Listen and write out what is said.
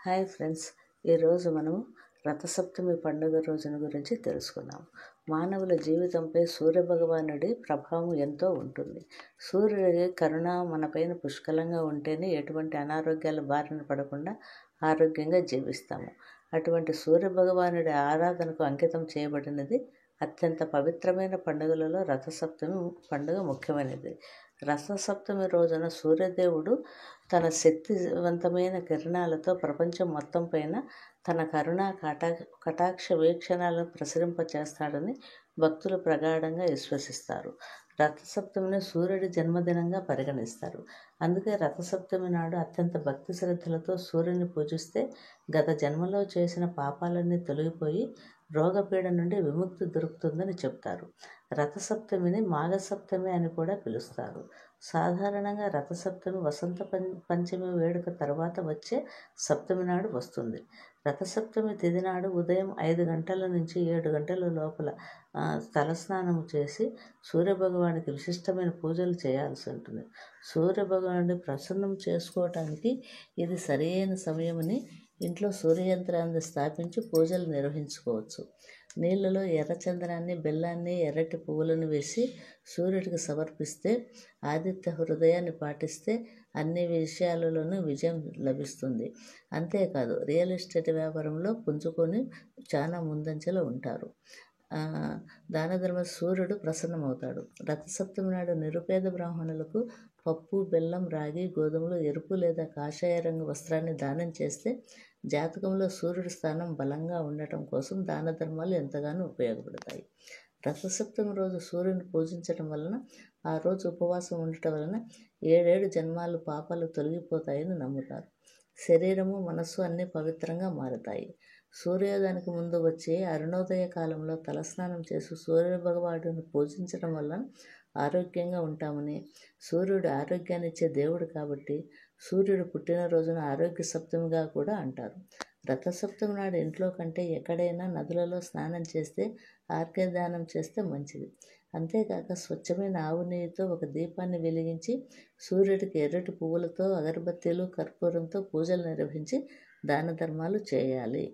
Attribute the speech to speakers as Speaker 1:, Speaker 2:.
Speaker 1: Hi friends, ఈరోజు మనము రథసప్తమి పండుగ రోజున గురించి తెలుసుకున్నాం. మానవుల జీవితంపై సూర్యభగవానుడి ప్రభావం ఎంతో ఉంటుంది. సూర్యుడి కరుణ మనపైన పుష్కలంగా ఉంటేనే ఎటువంటి అనారోగ్యాల బారిన పడకుండా ఆరోగ్యంగా జీవిస్తాము. అటువంటి సూర్యభగవానుడి ఆరాధనకు అంకితం చేయబడినది అత్యంత పవిత్రమైన పండుగలలో రథసప్తమి పండుగ ముఖ్యమైనది. రథసప్తమి రోజున సూర్యదేవుడు తన శక్తివంతమైన కిరణాలతో ప్రపంచం మొత్తం పైన తన కరుణా కటాక్ష వీక్షణాలను ప్రసరింపచేస్తాడని భక్తులు ప్రగాఢంగా విశ్వసిస్తారు. రథసప్తమిని సూర్యుడి జన్మదినంగా పరిగణిస్తారు. అందుకే రథసప్తమి నాడు అత్యంత భక్తి శ్రద్ధలతో సూర్యుని పూజిస్తే గత జన్మలో చేసిన పాపాలన్నీ తొలగిపోయి రోగపీడ నుండి విముక్తి దొరుకుతుందని చెప్తారు. రథసప్తమిని మాఘసప్తమి అని కూడా పిలుస్తారు. సాధారణంగా రథసప్తమి వసంత పంచమి వేడుక తర్వాత వచ్చే సప్తమి నాడు వస్తుంది. రథసప్తమి తిథి నాడు ఉదయం 5 గంటల నుంచి 7 గంటల లోపల తలస్నానం చేసి సూర్యభగవానికి విశిష్టమైన పూజలు చేయాల్సి ఉంటుంది. సూర్యభగవాన్ని ప్రసన్నం చేసుకోవటానికి ఇది సరైన సమయమని ఇంట్లో సూర్యయంత్రాన్ని స్థాపించి పూజలు నిర్వహించుకోవచ్చు. నీళ్ళలో ఎర్రచందనాన్ని, బెల్లాన్ని, ఎర్రటి పువ్వులను వేసి సూర్యుడికి సమర్పిస్తే, ఆదిత్య హృదయాన్ని పాటిస్తే అన్ని విషయాలలోనూ విజయం లభిస్తుంది. అంతేకాదు, రియల్ ఎస్టేట్ వ్యాపారంలో పుంజుకొని చాలా ముందంచెలో ఉంటారు. దానధర్మ సూర్యుడు ప్రసన్నమవుతాడు. రథసప్తమి నాడు నిరుపేద బ్రాహ్మణులకు పప్పు, బెల్లం, రాగి, గోధుమలు, ఎరుపు లేదా కాషాయ రంగు వస్త్రాన్ని దానం చేస్తే జాతకంలో సూర్యుడి స్థానం బలంగా ఉండటం కోసం దాన ధర్మాలు ఎంతగానో ఉపయోగపడతాయి. రథసప్తమి రోజు సూర్యుని పూజించడం వలన, ఆ రోజు ఉపవాసం ఉండటం వలన 7 జన్మాలు పాపాలు తొలగిపోతాయని నమ్ముతారు. శరీరము, మనస్సు అన్నీ పవిత్రంగా మారుతాయి. సూర్యోదయానికి ముందు వచ్చే అరుణోదయ కాలంలో తలస్నానం చేసి సూర్య భగవానుడిని పూజించడం వల్ల ఆరోగ్యంగా ఉంటామని, సూర్యుడు ఆరోగ్యాన్ని ఇచ్చే దేవుడు కాబట్టి సూర్యుడు పుట్టినరోజున ఆరోగ్య సప్తమిగా కూడా అంటారు. రథసప్తమి నాడు ఇంట్లో కంటే ఎక్కడైనా నదులలో స్నానం చేస్తే, ఆర్ఘ్యదానం చేస్తే మంచిది. అంతేకాక స్వచ్ఛమైన ఆవు నెయ్యితో ఒక దీపాన్ని వెలిగించి సూర్యుడికి ఎర్రటి పువ్వులతో, అగరబత్తీలు, కర్పూరంతో పూజలు నిర్వహించి దాన ధర్మాలు చేయాలి.